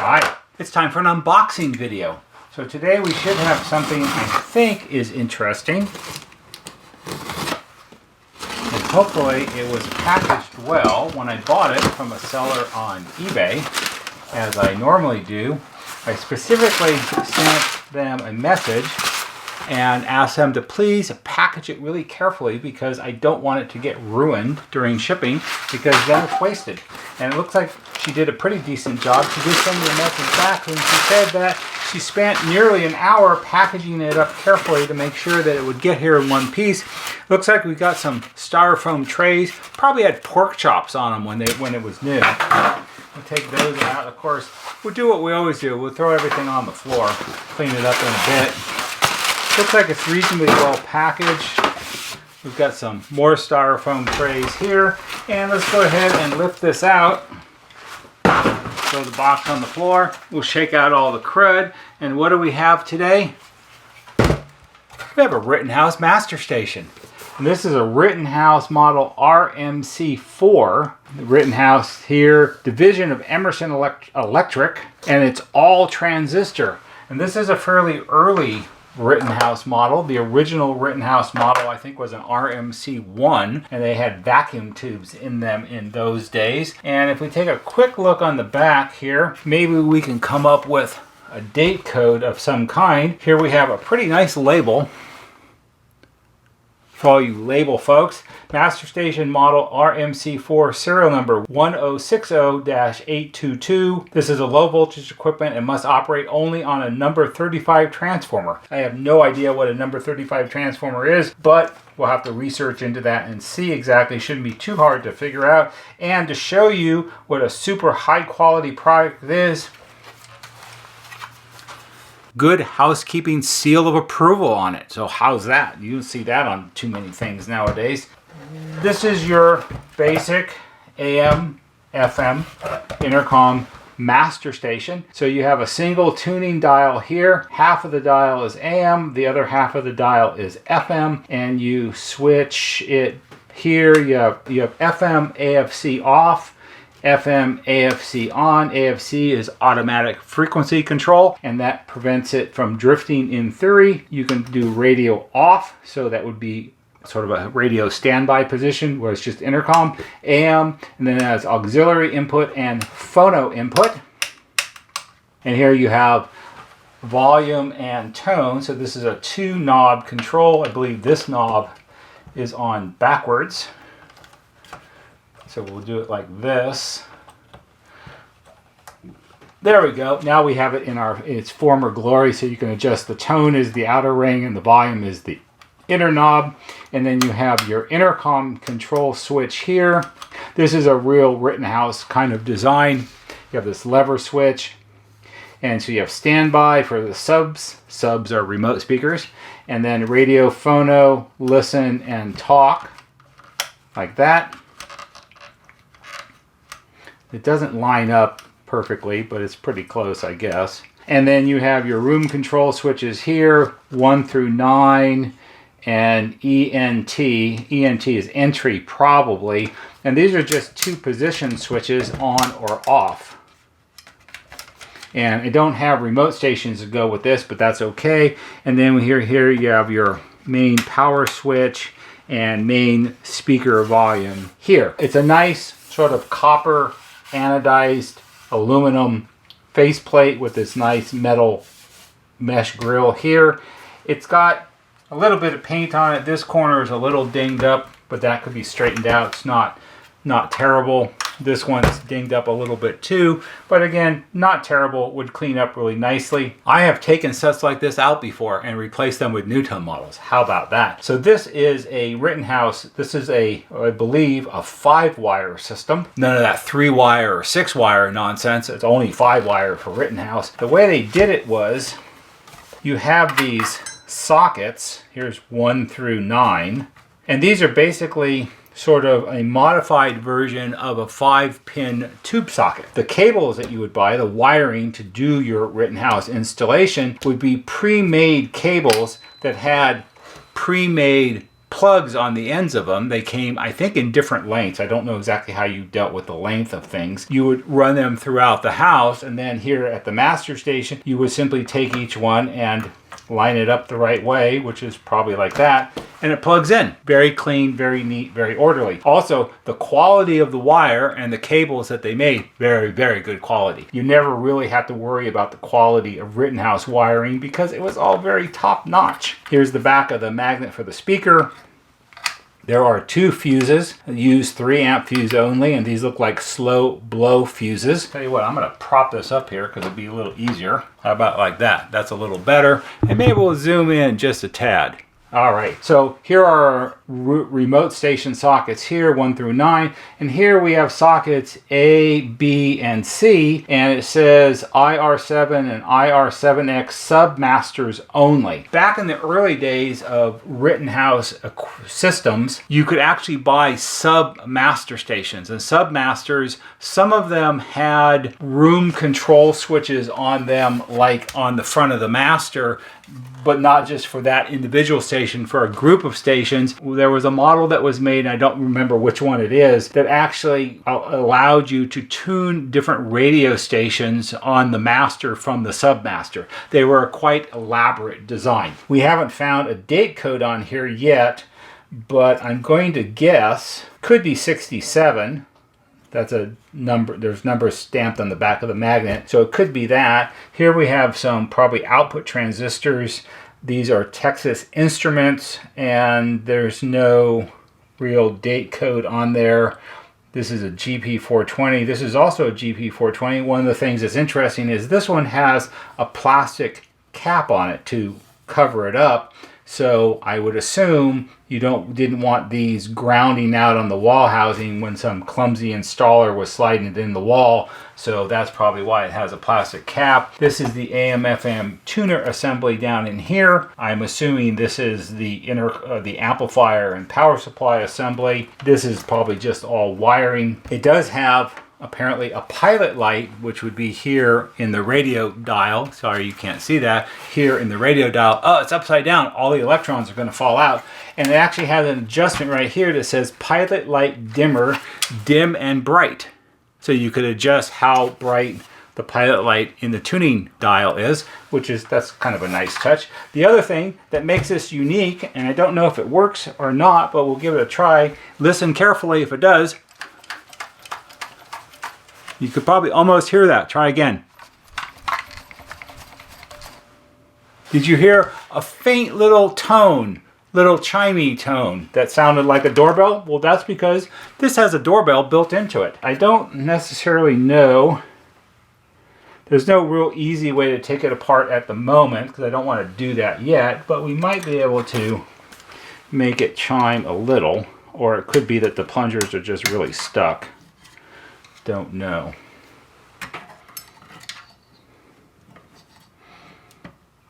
Hi, it's time for an unboxing video. So today we should have something I think is interesting. And hopefully it was packaged well. When I bought it from a seller on eBay, as I normally do, I specifically sent them a message and asked them to please package it really carefully because I don't want it to get ruined during shipping because then it's wasted. And it looks like she did a pretty decent job. She did send me a message back and she said that she spent nearly an hour packaging it up carefully to make sure that it would get here in one piece. Looks like we got some styrofoam trays. Probably had pork chops on them when it was new. We'll take those out. Of course, we'll do what we always do. We'll throw everything on the floor, clean it up in a bit. Looks like it's reasonably well packaged. We've got some more styrofoam trays here. And let's go ahead and lift this out. Throw the box on the floor. We'll shake out all the crud. And what do we have today? We have a Rittenhouse Master Station. And this is a Rittenhouse model RMC4. The Rittenhouse here, division of Emerson Electric. And it's all transistor. And this is a fairly early Rittenhouse model. The original Rittenhouse model I think was an RMC1 and they had vacuum tubes in them in those days. And if we take a quick look on the back here, maybe we can come up with a date code of some kind. Here we have a pretty nice label for all you label folks. Master Station model RMC4 serial number 1060-822. This is a low voltage equipment and must operate only on a number 35 transformer. I have no idea what a number 35 transformer is, but we'll have to research into that and see exactly. Shouldn't be too hard to figure out. And to show you what a super high quality product is, good housekeeping seal of approval on it. So how's that? You don't see that on too many things nowadays. This is your basic AM, FM, intercom master station. So you have a single tuning dial here. Half of the dial is AM, the other half of the dial is FM, and you switch it here. You have FM, AFC off, FM, AFC on. AFC is automatic frequency control, and that prevents it from drifting in theory. You can do radio off, so that would be sort of a radio standby position where it's just intercom, AM, and then it has auxiliary input and phono input. And here you have volume and tone. So this is a 2-knob control. I believe this knob is on backwards. So we'll do it like this. There we go. Now we have it in its former glory. So you can adjust the tone is the outer ring and the volume is the inner knob. And then you have your intercom control switch here. This is a real Rittenhouse kind of design. You have this lever switch. And so you have standby for the subs. Subs are remote speakers. And then radio, phono, listen, and talk. Like that. It doesn't line up perfectly, but it's pretty close, I guess. And then you have your room control switches here, 1 through 9, and ENT. ENT is entry, probably. And these are just 2 position switches, on or off. And I don't have remote stations to go with this, but that's okay. And then here you have your main power switch and main speaker volume here. It's a nice sort of copper anodized aluminum faceplate with this nice metal mesh grill here. It's got a little bit of paint on it. This corner is a little dinged up, but that could be straightened out. It's not terrible. This one's dinged up a little bit too, but again, not terrible. Would clean up really nicely. I have taken sets like this out before and replaced them with NuTone models. How about that? So this is a Rittenhouse. This is I believe, a 5-wire system. None of that 3-wire or 6-wire nonsense. It's only 5-wire for Rittenhouse. The way they did it was, you have these sockets. Here's 1 through 9, and these are basically sort of a modified version of a 5-pin tube socket. The cables that you would buy, the wiring to do your Rittenhouse installation, would be pre-made cables that had pre-made plugs on the ends of them. They came, I think, in different lengths. I don't know exactly how you dealt with the length of things. You would run them throughout the house, and then here at the master station, you would simply take each one and line it up the right way, which is probably like that, and it plugs in. Very clean, very neat, very orderly. Also, the quality of the wire and the cables that they made, very, very good quality. You never really had to worry about the quality of Rittenhouse wiring because it was all very top notch. Here's the back of the magnet for the speaker. There are 2 fuses. I use 3 amp fuse only, and these look like slow blow fuses. Tell you what, I'm gonna prop this up here because it'll be a little easier. How about like that? That's a little better. And maybe we'll zoom in just a tad. All right, so here are our remote station sockets here, 1 through 9. And here we have sockets A, B, and C. And it says IR7 and IR7X submasters only. Back in the early days of Rittenhouse systems, you could actually buy sub-master stations. And submasters, some of them had room control switches on them, like on the front of the master, but not just for that individual station, for a group of stations. There was a model that was made, and I don't remember which one it is, that actually allowed you to tune different radio stations on the master from the submaster. They were a quite elaborate design. We haven't found a date code on here yet, but I'm going to guess, could be 67. That's a number, there's numbers stamped on the back of the magnet, so it could be that. Here we have some probably output transistors. These are Texas Instruments, and there's no real date code on there. This is a GP420. This is also a GP420. One of the things that's interesting is this one has a plastic cap on it to cover it up. So I would assume you didn't want these grounding out on the wall housing when some clumsy installer was sliding it in the wall. So that's probably why it has a plastic cap. This is the AM/FM tuner assembly down in here. I'm assuming this is the amplifier and power supply assembly. This is probably just all wiring. It does have apparently a pilot light, which would be here in the radio dial. Sorry, you can't see that. Here in the radio dial. Oh, it's upside down. All the electrons are going to fall out. And it actually has an adjustment right here that says pilot light dimmer, dim and bright. So you could adjust how bright the pilot light in the tuning dial is, that's kind of a nice touch. The other thing that makes this unique, and I don't know if it works or not, but we'll give it a try. Listen carefully if it does. You could probably almost hear that. Try again. Did you hear a faint little tone, little chimey tone that sounded like a doorbell? Well, that's because this has a doorbell built into it. I don't necessarily know. There's no real easy way to take it apart at the moment because I don't want to do that yet, but we might be able to make it chime a little, or it could be that the plungers are just really stuck. Don't know.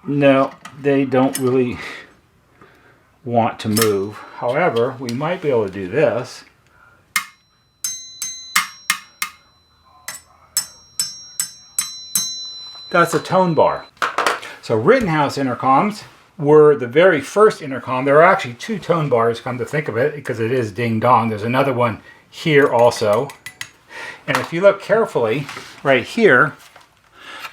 No, they don't really want to move. However, we might be able to do this. That's a tone bar. So Rittenhouse intercoms were the very first intercom. There are actually 2 tone bars, come to think of it, because it is ding dong. There's another one here also. And if you look carefully, right here,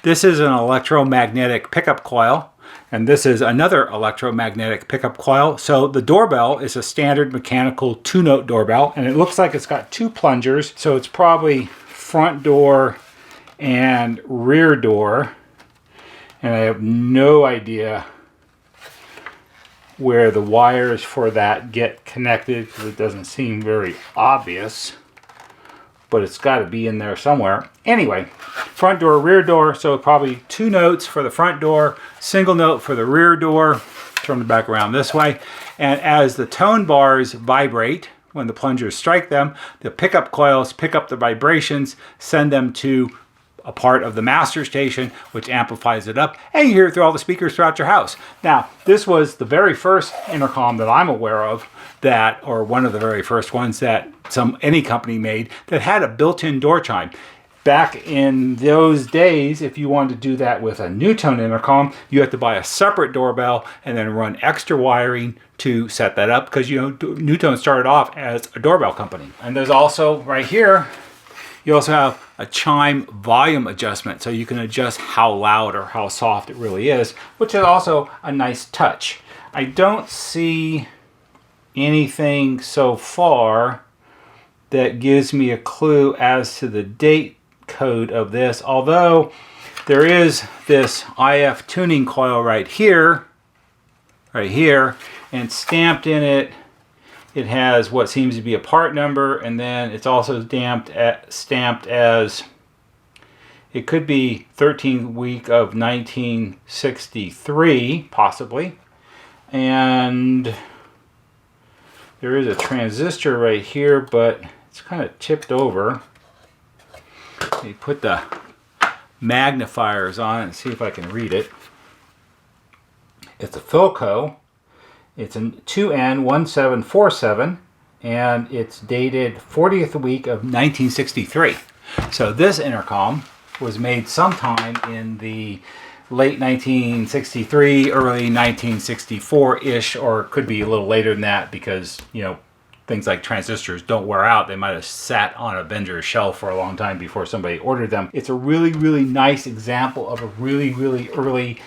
this is an electromagnetic pickup coil, and this is another electromagnetic pickup coil. So the doorbell is a standard mechanical 2-note doorbell, and it looks like it's got 2 plungers, so it's probably front door and rear door. And I have no idea where the wires for that get connected because it doesn't seem very obvious. But it's got to be in there somewhere. Anyway, front door, rear door, so probably 2 notes for the front door, single note for the rear door. Turn it back around this way. And as the tone bars vibrate, when the plungers strike them, the pickup coils pick up the vibrations, send them to a part of the master station, which amplifies it up, and you hear it through all the speakers throughout your house. Now, this was the very first intercom that I'm aware of or one of the very first ones that any company made that had a built-in door chime. Back in those days, if you wanted to do that with a NuTone intercom, you have to buy a separate doorbell and then run extra wiring to set that up, because you know NuTone started off as a doorbell company. And there's also right here, you also have a chime volume adjustment, so you can adjust how loud or how soft it really is, which is also a nice touch. I don't see anything so far that gives me a clue as to the date code of this, although there is this IF tuning coil right here, and stamped in it, it has what seems to be a part number, and then it's also stamped as, it could be 13th week of 1963, possibly, and there is a transistor right here, but it's kind of tipped over. Let me put the magnifiers on and see if I can read it. It's a Philco. It's a 2N1747, and it's dated 40th week of 1963. So this intercom was made sometime in the late 1963, early 1964-ish, or it could be a little later than that, because, you know, things like transistors don't wear out. They might have sat on a vendor's shelf for a long time before somebody ordered them. It's a really, really nice example of a really, really early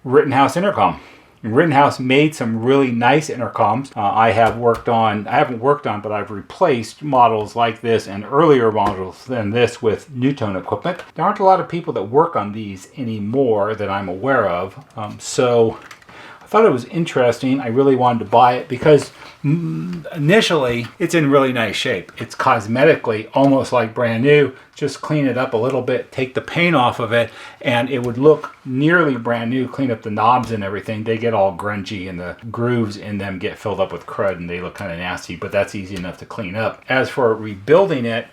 Rittenhouse intercom. Rittenhouse made some really nice intercoms. I haven't worked on, but I've replaced models like this and earlier models than this with NuTone equipment. There aren't a lot of people that work on these anymore that I'm aware of. So I thought it was interesting. I really wanted to buy it because initially it's in really nice shape. It's cosmetically almost like brand new. Just clean it up a little bit, take the paint off of it, and it would look nearly brand new. Clean up the knobs and everything. They get all grungy and the grooves in them get filled up with crud and they look kind of nasty, but that's easy enough to clean up. As for rebuilding it,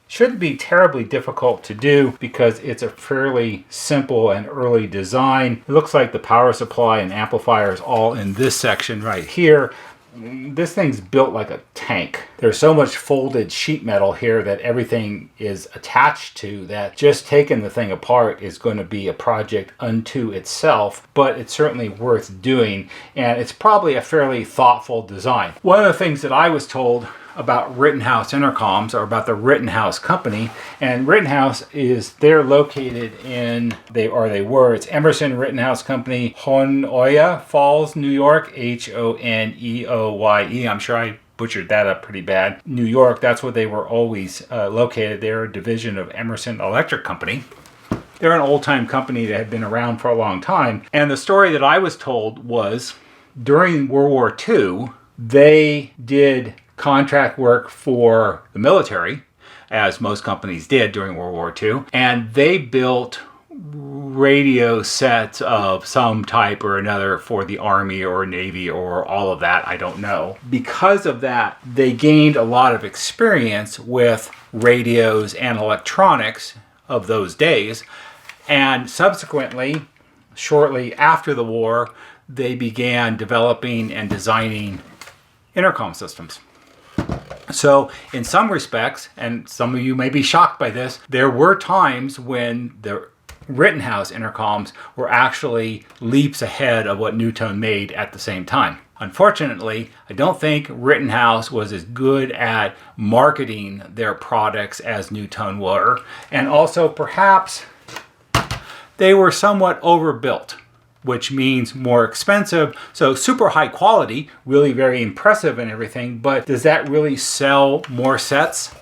shouldn't be terribly difficult to do because it's a fairly simple and early design. It looks like the power supply and amplifier is all in this section right here. This thing's built like a tank. There's so much folded sheet metal here that everything is attached to that just taking the thing apart is going to be a project unto itself, but it's certainly worth doing, and it's probably a fairly thoughtful design. One of the things that I was told about Rittenhouse Intercoms, or about the Rittenhouse company, and Rittenhouse is, they're located in, it's Emerson Rittenhouse Company, Honoye Falls, New York, Honeoye. I'm sure I butchered that up pretty bad. New York, that's where they were always located. They're a division of Emerson Electric Company. They're an old-time company that had been around for a long time. And the story that I was told was during World War II, they did contract work for the military, as most companies did during World War II, and they built radio sets of some type or another for the Army or Navy or all of that, I don't know. Because of that, they gained a lot of experience with radios and electronics of those days, and subsequently, shortly after the war, they began developing and designing intercom systems. So in some respects, and some of you may be shocked by this, there were times when the Rittenhouse intercoms were actually leaps ahead of what NuTone made at the same time. Unfortunately, I don't think Rittenhouse was as good at marketing their products as NuTone were, and also perhaps they were somewhat overbuilt, which means more expensive. So super high quality, really very impressive and everything, but does that really sell more sets?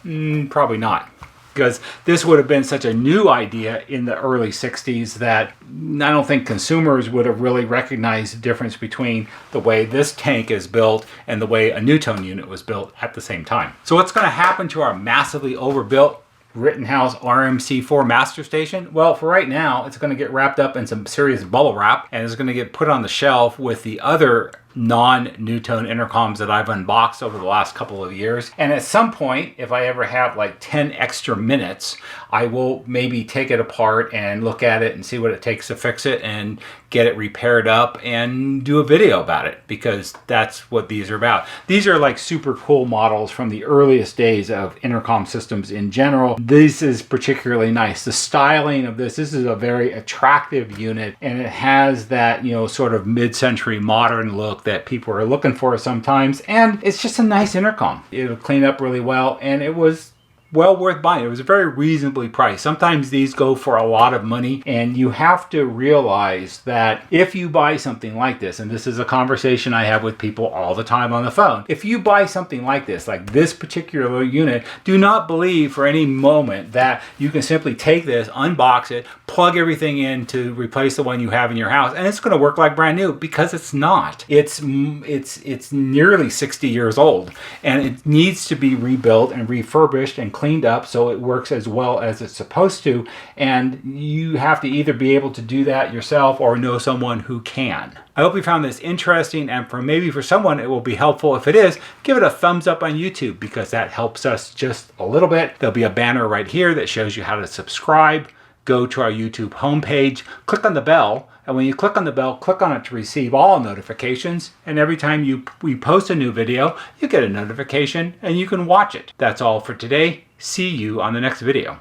Probably not. Because this would have been such a new idea in the early 60s that I don't think consumers would have really recognized the difference between the way this tank is built and the way a NuTone unit was built at the same time. So what's going to happen to our massively overbuilt Rittenhouse RMC4 master station? Well, for right now, it's going to get wrapped up in some serious bubble wrap, and it's going to get put on the shelf with the other non-NuTone intercoms that I've unboxed over the last couple of years. And at some point, if I ever have like 10 extra minutes, I will maybe take it apart and look at it and see what it takes to fix it and get it repaired up and do a video about it, because that's what these are about. These are like super cool models from the earliest days of intercom systems in general. This is particularly nice. The styling of this is a very attractive unit, and it has that, you know, sort of mid-century modern look that people are looking for sometimes, and it's just a nice intercom. It'll clean up really well, and it was well worth buying. It was very reasonably priced. Sometimes these go for a lot of money, and you have to realize that if you buy something like this, and this is a conversation I have with people all the time on the phone, if you buy something like this particular unit, do not believe for any moment that you can simply take this, unbox it, plug everything in to replace the one you have in your house, and it's going to work like brand new, because it's not. It's nearly 60 years old, and it needs to be rebuilt and refurbished and cleaned up so it works as well as it's supposed to, and you have to either be able to do that yourself or know someone who can. I hope you found this interesting, and maybe for someone it will be helpful. If it is, give it a thumbs up on YouTube, because that helps us just a little bit. There'll be a banner right here that shows you how to subscribe. Go to our YouTube homepage, click on the bell, and when you click on the bell, click on it to receive all notifications, and every time we post a new video, you get a notification and you can watch it. That's all for today. See you on the next video.